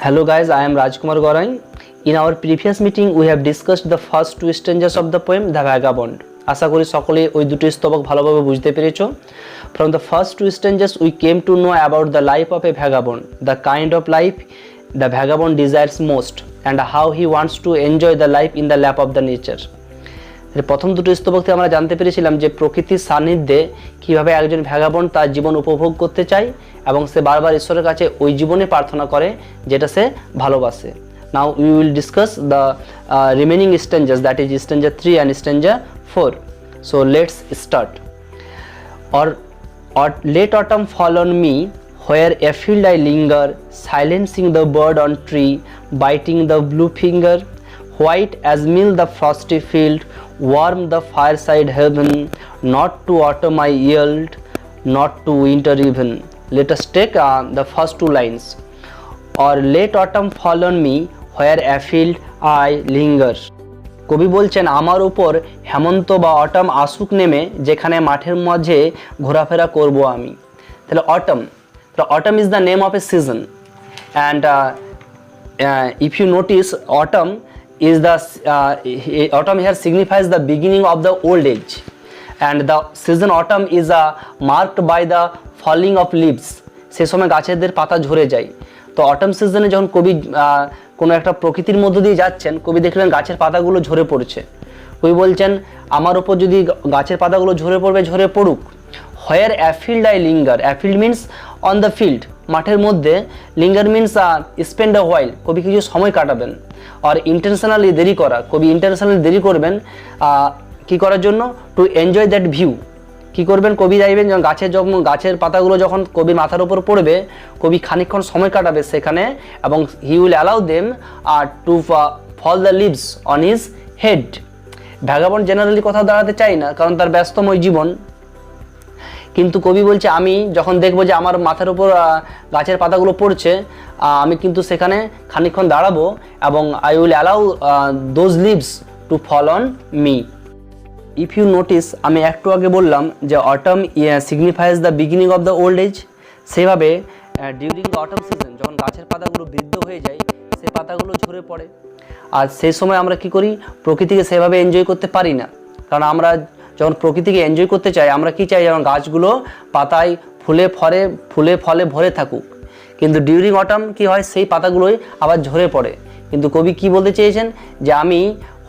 Hello guys, I am Rajkumar Gorai. In our previous meeting, we have discussed the first two stanzas of the poem The Vagabond. আশা করি সকলে ওই দুটো স্তবক ভালোভাবে বুঝতে পেরেছো. From the first two stanzas, we came to know about the life of a vagabond, the kind of life the vagabond desires most, and how he wants to enjoy the life in the lap of the nature. প্রথম দুটো স্তবক থেকে আমরা জানতে পেরেছিলাম যে প্রকৃতির সান্নিধ্যে কিভাবে একজন ভ্যাগাবন্ড তার জীবন উপভোগ করতে চায় এবং সে বারবার ঈশ্বরের কাছে ওই জীবনে প্রার্থনা করে যেটা সে ভালোবাসে। Now we will discuss the remaining stanzas, that is stanza 3 and stanza 4. So let's start. Or late autumn fall on me, where afield I linger, silencing the bird on tree, biting the blue finger. White as milk the frosty field, warm the fireside heaven, not to autumn I yield, not to winter even. Let us take the first two lines. Or late autumn fall on me, where afield I linger. কবি বলছেন আমার উপর হেমন্ত বা autumn আসুক নেমে যেখানে মাঠের মাঝে ঘোরাফেরা করব আমি। তাহলে autumn, autumn is the name of A season, and if you notice autumn is the autumn here signifies the beginning of the old age, and the season autumn is marked by the falling of leaves. সে সময় গাছেদের পাতা ঝরে যায়। তো autumn সিজনে যখন কবি কোনো একটা প্রকৃতির মধ্য দিয়ে যাচ্ছেন, কবি দেখলেন গাছের পাতাগুলো ঝরে পড়ছে। কবি বলছেন আমার উপর যদি গাছের পাতাগুলো ঝরে পড়বে, ঝরে পড়ুক। Where afield I linger, afield means on the field, মাঠের মধ্যে। Linger means spend a while, কবি কিছু সময় কাটাবেন। আর ইন্টেনশনালি দেরি করা, কবি ইন্টেনশনালি দেরি করবেন কি করার জন্য? To enjoy that view. কী করবেন? কবি চাইবেন যখন গাছের পাতাগুলো যখন কবির মাথার উপর পড়বে, কবি খানিকক্ষণ সময় কাটাবে সেখানে, এবং he will allow them to fall the leaves on his head. Vagabond generally কোথাও দাঁড়াতে চাই না, কারণ তার ব্যস্তময় জীবন। কিন্তু কবি বলছে আমি যখন দেখবো যে আমার মাথার উপর গাছের পাতাগুলো পড়ছে, আমি কিন্তু সেখানে খানিকক্ষণ দাঁড়াবো, এবং I will allow those leaves to fall on me. If you notice, আমি একটু আগে বললাম যে autumn signifies the beginning of the old age. সেভাবে ডিউরিং দ্য অটম সিজন যখন গাছের পাতাগুলো বৃদ্ধ হয়ে যায়, সেই পাতাগুলো ঝরে পড়ে। আর সেই সময় আমরা কি করি? প্রকৃতিকে সেভাবে এনজয় করতে পারি না, কারণ আমরা যখন প্রকৃতিকে এনজয় করতে চাই, আমরা কি চাই? যেমন গাছগুলো পাতায় ফুলে ফলে ভরে থাকুক। কিন্তু ডিউরিং অটম কি হয়? সেই পাতাগুলোই আবার ঝরে পড়ে। কিন্তু কবি কি বলতে চেয়েছেন? যে আমি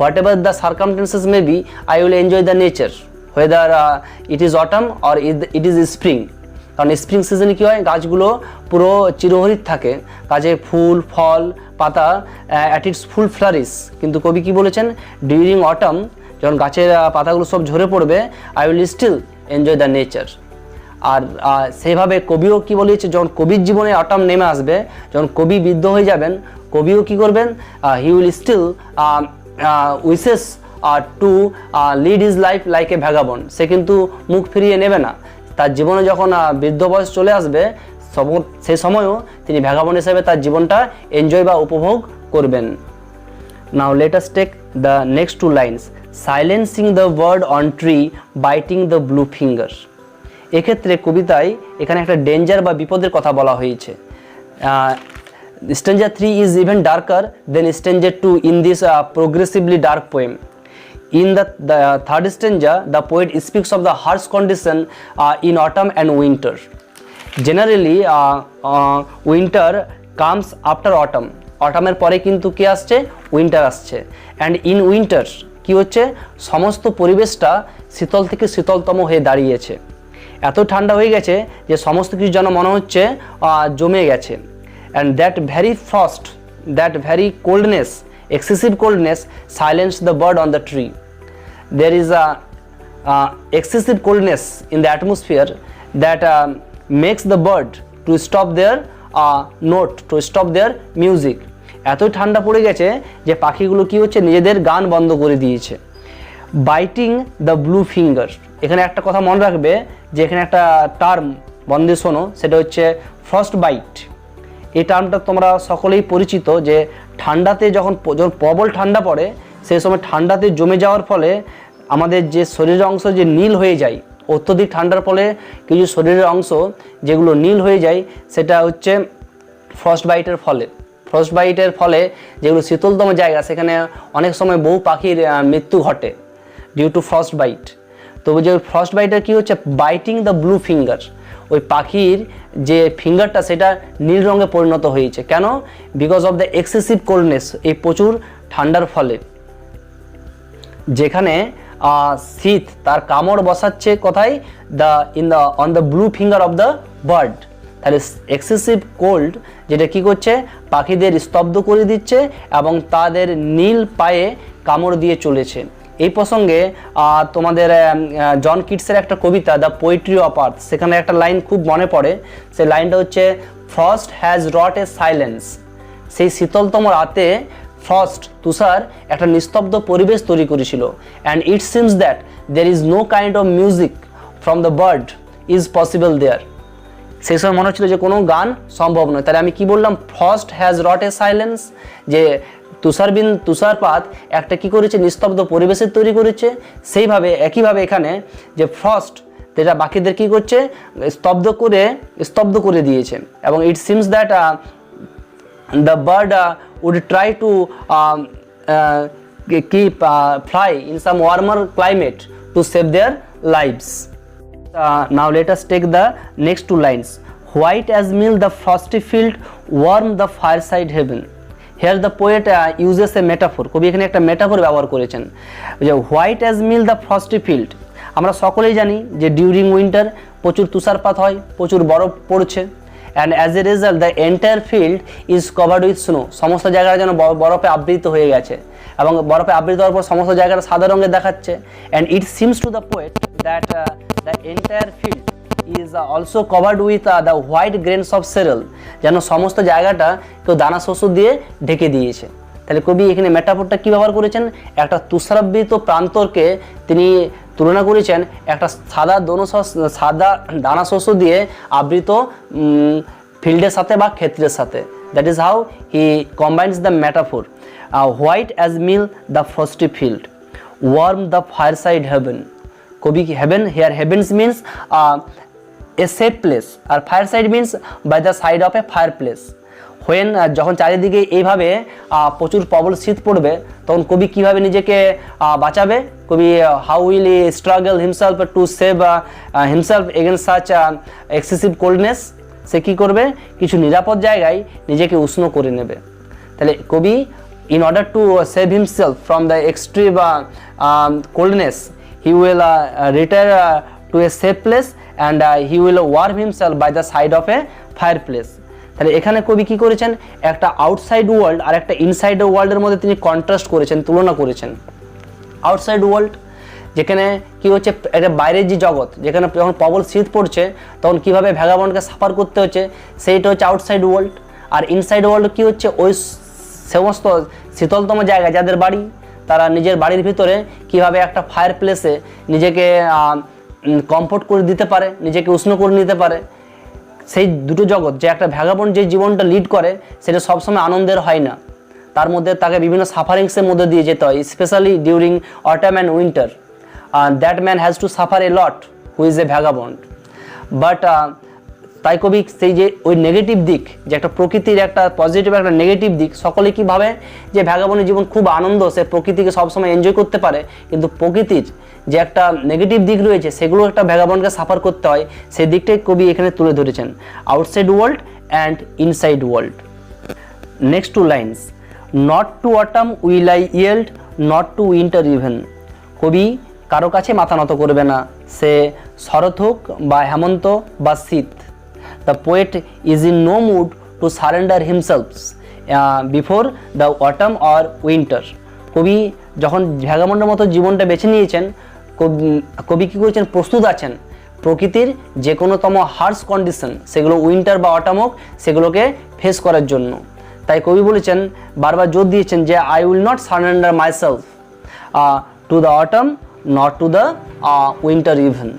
whatever the circumstances may be, I will enjoy the nature, whether it is autumn or it is spring. কারণ স্প্রিং সিজনে কী হয়? গাছগুলো পুরো চিরহরিত থাকে, গাছে ফুল ফল পাতা অ্যাট ইটস ফুল ফ্লারিশ। কিন্তু কবি কি বলেছেন? ডিউরিং অটম যখন গাছের পাতাগুলো সব ঝরে পড়বে, I will still enjoy the nature. আর সেইভাবে কবিও কি বলেছে, যখন কবির জীবনে অটম নেমে আসবে, যখন কবি বৃদ্ধ হয়ে যাবেন, কবিও কি করবেন? He will still wishes to lead his life like a vagabond. সে কিন্তু মুখ ফিরিয়ে নেবে না। তার জীবনে যখন বৃদ্ধ বয়স চলে আসবে, সেই সময়ও তিনি ভ্যাগাবন্ড হিসেবে তার জীবনটা এনজয় বা উপভোগ করবেন। Now let us take the next two lines. Silencing the bird on tree, biting the blue finger. এক্ষেত্রে কবিতায় এখানে একটা ডেঞ্জার বা বিপদের কথা বলা হয়েছে। Stanza 3 is even darker than stanza 2 in this progressively dark poem. In the third stanza, the poet speaks of the harsh condition in autumn and winter. Generally, winter comes after autumn. Autumn পরে কিন্তু কি আসছে? Winter আসছে। And in winter কি হচ্ছে? সমস্ত পরিবেশটা শীতল থেকে শীতলতম হয়ে দাঁড়িয়েছে। এত ঠান্ডা হয়ে গেছে যে সমস্ত কিছু যেন মনে হচ্ছে জমে গেছে। And that very frost, that very coldness, excessive coldness silenced the bird on the tree. There is a excessive coldness in the atmosphere that makes the bird to stop their note, to stop their music. এত ঠান্ডা পড়ে গেছে যে পাখিগুলো কি হচ্ছে? নিজেদের গান বন্ধ করে দিয়েছে। বাইটিং দ্য ব্লু ফিঙ্গার, এখানে একটা কথা মনে রাখবে যে এখানে একটা টার্ম বন্ধে শোনো, সেটা হচ্ছে ফ্রস্ট বাইট। এই টার্মটা তোমরা সকলেই পরিচিত, যে ঠান্ডাতে যখন প্রবল ঠান্ডা পড়ে, সেই সময় ঠান্ডাতে জমে যাওয়ার ফলে আমাদের যে শরীরের অংশ যে নীল হয়ে যায়, অত্যধিক ঠান্ডার ফলে কিছু শরীরের অংশ যেগুলো নীল হয়ে যায়, সেটা হচ্ছে ফ্রস্ট বাইটের ফলে। ফ্রস্ট বাইটের ফলে যেগুলো শীতলতম জায়গা সেখানে অনেক সময় বহু পাখির মৃত্যু ঘটে ডিউ টু ফ্রস্ট বাইট। তো যে ফ্রস্ট বাইটের কী হচ্ছে, বাইটিং দ্য ব্লু ফিঙ্গার, ওই পাখির যে ফিঙ্গারটা সেটা নীল রঙে পরিণত হয়েছে। কেন? Because of the excessive coldness, এই প্রচুর ঠান্ডার ফলে। যেখানে শীত তার কামড় বসাচ্ছে কোথায়, on the blue finger of the bird. তাহলে এক্সেসিভ কোল্ড যেটা কি করছে, পাখিদের স্তব্ধ করে দিচ্ছে এবং তাদের নীল পায়ে কামড় দিয়ে চলেছে। এই প্রসঙ্গে তোমাদের জন কিটসের একটা কবিতা দ্য পোয়েট্রি অফ আর্থ, সেখানে একটা লাইন খুব মনে পড়ে। সেই লাইনটা হচ্ছে, frost has wrought a silence. সেই শীতলতম রাতে ফ্রস্ট, তুষার, একটা নিস্তব্ধ পরিবেশ তৈরি করেছিল। And it seems that there is no kind of music from the bird is possible there. সেই সময় মনে হচ্ছিল যে কোনো গান সম্ভব নয়। তাহলে আমি কি বললাম, frost has wrought a silence, যে তুষারপাত একটা কি করেছে, নিস্তব্ধ পরিবেশের তৈরি করেছে। সেইভাবে একইভাবে এখানে যে ফ্রস্ট, যেটা বাকিদের কি করছে, স্তব্ধ করে দিয়েছে। এবং ইট seems that the bird would try to fly in some warmer climate to save their lives. Now let us take the next two lines. White as milk the frosty field, warm the fireside heaven. Here the poet uses a metaphor. কবি এখানে একটা metaphor ব্যবহার করেছেন, যে white as mill the frosty field. আমরা সকলেই জানি যে ডিউরিং উইন্টার প্রচুর তুষারপাত হয়, প্রচুর বরফ পড়ছে। And as a result the entire field is covered with snow. সমস্ত জায়গাটা যেন বরফে আবৃত হয়ে গেছে, এবং বরফে আবৃত হওয়ার পর সমস্ত জায়গাটা সাদা রঙের দেখাচ্ছে। And it seems to the poet that the entire field is also covered with the white grains of cereal, যেন সমস্ত জায়গাটা কেউ দানা শস্য দিয়ে ঢেকে দিয়েছে। তাহলে কবি এখানে মেটাফোরটা কী ব্যবহার করেছেন, একটা তুষারাবৃত প্রান্তরকে তিনি তুলনা করেছেন একটা সাদা দানা শস্য দিয়ে আবৃত ফিল্ডের সাথে বা ক্ষেত্রের সাথে। That is how he combines the metaphor. White as mill the frosty field, warm the fireside haven. কবি haven, here havens means a safe place, আর fireside means by the side of a fireplace. যখন চারিদিকে এইভাবে প্রচুর প্রবল শীত পড়বে, তখন কবি কীভাবে নিজেকে বাঁচাবে, কবি how will he struggle himself to save himself against such excessive coldness. সে কী করবে, কিছু নিরাপদ জায়গায় নিজেকে উষ্ণ করে নেবে। তাহলে কবি in order to save himself from the extreme coldness, he will retire to a safe place and he will warm himself by the side of a fireplace. তাহলে এখানে কবি কি করেছেন, একটা আউটসাইড ওয়ার্ল্ড আর একটা ইনসাইড ওয়ার্ল্ডের মধ্যে তিনি কন্ট্রাস্ট করেছেন, তুলনা করেছেন। আউটসাইড ওয়ার্ল্ড যেখানে কি হচ্ছে, একটা বাইরের যে জগৎ, যেখানে যখন প্রবল শীত পড়ছে তখন কীভাবে ভ্যাগাবন্ডকে সাফার করতে হচ্ছে, সেইটা হচ্ছে আউটসাইড ওয়ার্ল্ড। আর ইনসাইড ওয়ার্ল্ড কী হচ্ছে, ওই সমস্ত শীতলতম জায়গায় যাদের বাড়ি, তারা নিজের বাড়ির ভিতরে কিভাবে একটা ফায়ার প্লেসে নিজেকে কমফোর্ট করে দিতে পারে, নিজেকে উষ্ণ করে নিতে পারে। সেই দুটো জগৎ, যে একটা ভ্যাগাবন্ড যে জীবনটা লিড করে সেটা সবসময় আনন্দের হয় না, তার মধ্যে তাকে বিভিন্ন সাফারিংসের মধ্যে দিয়ে যেতে হয়, specially during autumn and winter. That man has to suffer A lot who is a vagabond. But তাই কবি সেই যে ওই নেগেটিভ দিক, যে একটা প্রকৃতির একটা পজিটিভ একটা নেগেটিভ দিক, সকলে কী ভাবে যে ভ্যাগাবন্ডের জীবন খুব আনন্দ, সে প্রকৃতিকে সবসময় এনজয় করতে পারে, কিন্তু প্রকৃতির যে একটা নেগেটিভ দিক রয়েছে সেগুলো একটা ভ্যাগাবন্ডকে সাফার করতে হয়, সেই দিকটাই কবি এখানে তুলে ধরেছেন, outside world and inside world. Next two lines, not to autumn will I yield, not to winter even. কবি কারো কাছে মাথা নত করবে না, সে শরৎ হোক বা হেমন্ত বা শীত। The poet is in no mood to surrender himself before the autumn or winter. কবি যখন ভ্যাগাবন্ডের মতো জীবনটা বেছে নিয়েছেন, কবি কী করেছেন, প্রস্তুত আছেন প্রকৃতির যে কোনোতম হার্শ কন্ডিশন, সেগুলো উইন্টার বা অটাম হোক, সেগুলোকে ফেস করার জন্য। তাই কবি বলেছেন, বারবার জোর দিয়েছেন যে I will not surrender myself to the autumn, not to the winter even.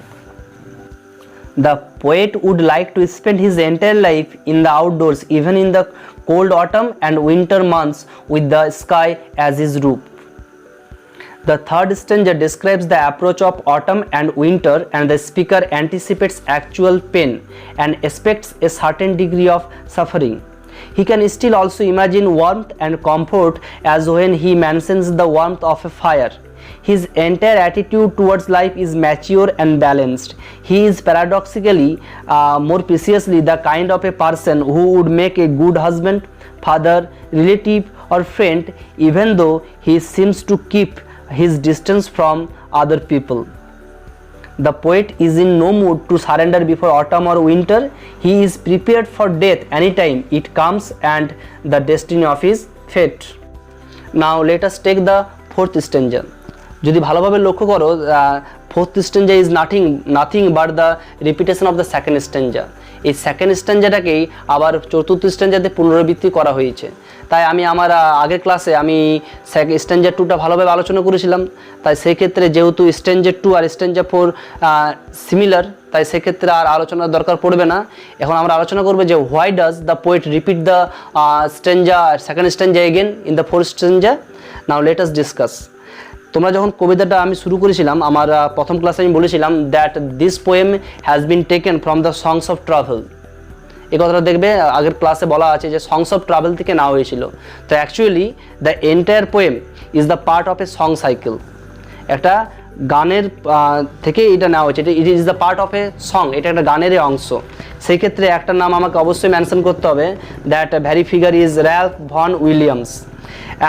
The poet would like to spend his entire life in the outdoors, even in the cold autumn and winter months, with the sky as his roof. The third stanza describes the approach of autumn and winter, and the speaker anticipates actual pain and expects a certain degree of suffering. He can still also imagine warmth and comfort as when he mentions the warmth of a fire. His entire attitude towards life is mature and balanced. He is paradoxically, more preciously, the kind of a person who would make a good husband, father, relative or friend, even though he seems to keep his distance from other people. The poet is in no mood to surrender before autumn or winter. He is prepared for death anytime it comes and the destiny of his fate. Now let us take the fourth stanza. যদি ভালোভাবে লক্ষ্য করো, fourth stanza is nothing but the repetition of the second stanza. এই second স্ট্যাঞ্জাটাকেই আবার চতুর্থ স্ট্যাঞ্জাতে পুনরাবৃত্তি করা হয়েছে। তাই আমি আমার আগের ক্লাসে আমি স্ট্যাঞ্জা 2টা ভালোভাবে আলোচনা করেছিলাম। তাই সেক্ষেত্রে যেহেতু স্ট্যাঞ্জা 2 আর স্ট্যাঞ্জা 4 সিমিলার, তাই সেক্ষেত্রে আর আলোচনার দরকার পড়বে না। এখন আমরা আলোচনা করবো যে why does the poet repeat the stanza second stanza again in the fourth stanza. Now let us discuss. তোমরা যখন কবিতাটা আমি শুরু করেছিলাম, আমার প্রথম ক্লাসে আমি বলেছিলাম that this poem has been taken from the songs of travel. এই কথাটা দেখবে আগের ক্লাসে বলা আছে যে সংস অফ ট্রাভেল থেকে নেওয়া হয়েছিল। তো actually the entire poem is the part of a song cycle. একটা গানের থেকে এটা নেওয়া হয়েছে, it is the part of a song, এটা একটা গানেরই অংশ। সেই ক্ষেত্রে একটা নাম আমাকে অবশ্যই মেনশন করতে হবে, that very figure is Ralph Vaughan Williams.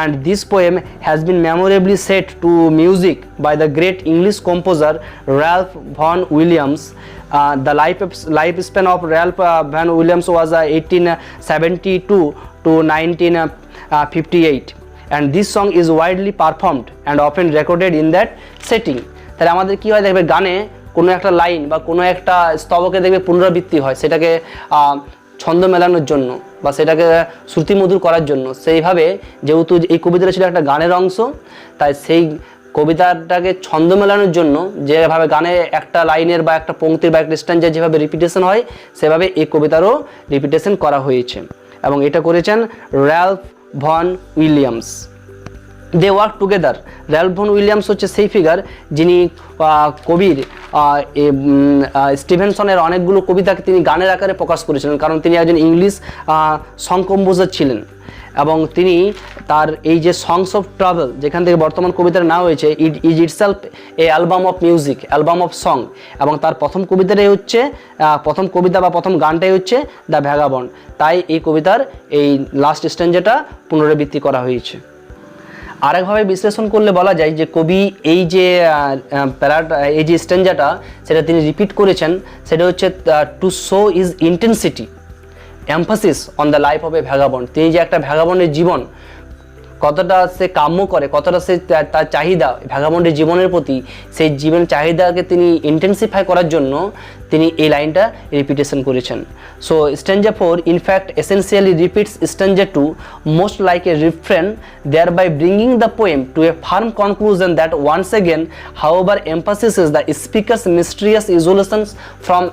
And this poem has been memorably set to music by the great English composer Ralph Vaughan Williams. The lifespan of Ralph Vaughan Williams was 1872 to 1958, and this song is widely performed and often recorded in that setting. তাহলে আমাদের কি হয়, দেখবে গানে কোনো একটা line বা কোনো একটা স্তবকে দেখবে পুনরাবৃত্তি হয়, সেটাকে ছন্দ মেলানোর জন্য বা সেটাকে শ্রুতিমধুর করার জন্য। সেইভাবে যেহেতু এই কবিতাটা ছিল একটা গানের অংশ, তাই সেই কবিতাটাকে ছন্দ মেলানোর জন্য যেভাবে গানে একটা লাইনের বা একটা পংক্তির বা একটা স্ট্যাঞ্জার যেভাবে রিপিটেশন হয়, সেভাবে এই কবিতারও রিপিটেশন করা হয়েছে এবং এটা করেছেন Ralph Vaughan Williams. They work together. Ralph Vaughan Williams হচ্ছে সেই ফিগার যিনি কবির স্টিভেনসনের অনেকগুলো কবিতাকে তিনি গানের আকারে প্রকাশ করেছিলেন, কারণ তিনি একজন ইংলিশ সং কম্পোজার ছিলেন এবং তিনি তার এই যে সংস অফ ট্রাভেল যেখান থেকে বর্তমান কবিতার নাম হয়েছে, it is itself A album of music, album of song, এবং তার প্রথম কবিতাটাই হচ্ছে প্রথম কবিতা বা প্রথম গানটাই হচ্ছে দ্য ভ্যাগাবন্ড। তাই এই কবিতার এই লাস্ট স্ট্যাঞ্জাটা পুনরাবৃত্তি করা হয়েছে। আরেকভাবে বিশ্লেষণ করলে বলা যায় যে কবি এই যে এই যে স্ট্যাঞ্জাটা সেটা তিনি রিপিট করেছেন, সেটা হচ্ছে to show is intensity emphasis on the life of A vagabond. তিনি যে একটা ভ্যাগাবন্ডের জীবন কতটা সে কাম্য করে, কতটা সে তার চাহিদা ভ্যাগাবন্ডের জীবনের প্রতি, সেই জীবনের চাহিদাকে তিনি ইন্টেন্সিফাই করার জন্য তিনি এই লাইনটা রিপিটেশন করেছেন। So stanza 4 in fact essentially repeats stanza 2 most like a refrain, thereby bringing the poem to a firm conclusion that once again, however, emphasizes the speaker's mysterious isolations from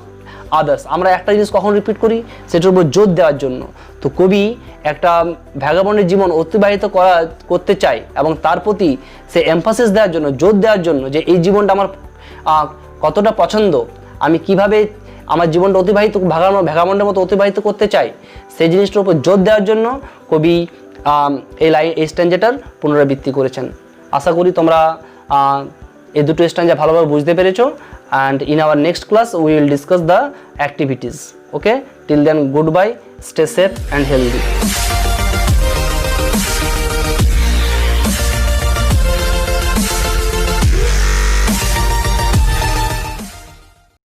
others. আমরা একটা জিনিস কখন রিপিট করি, সেটার উপর জোর দেওয়ার জন্য। তো কবি একটা ভ্যাগাবন্ডের জীবন অতিবাহিত করতে চায় এবং তার প্রতি সে এমফাসিস দেওয়ার জন্য, জোর দেওয়ার জন্য যে এই জীবনটা আমার কতটা পছন্দ, আমি কিভাবে আমার জীবনটা অতিবাহিত ভ্যাগাবন্ডের মতো অতিবাহিত করতে চাই, সেই জিনিসটার উপর জোর দেওয়ার জন্য কবি এই স্ট্যাঞ্জাটার পুনরাবৃত্তি করেছেন। আশা করি তোমরা এই দুটো স্ট্যাঞ্জা ভালোভাবে বুঝতে পেরেছো। And in our next class we will discuss the activities. Okay, till then, goodbye, stay safe and healthy.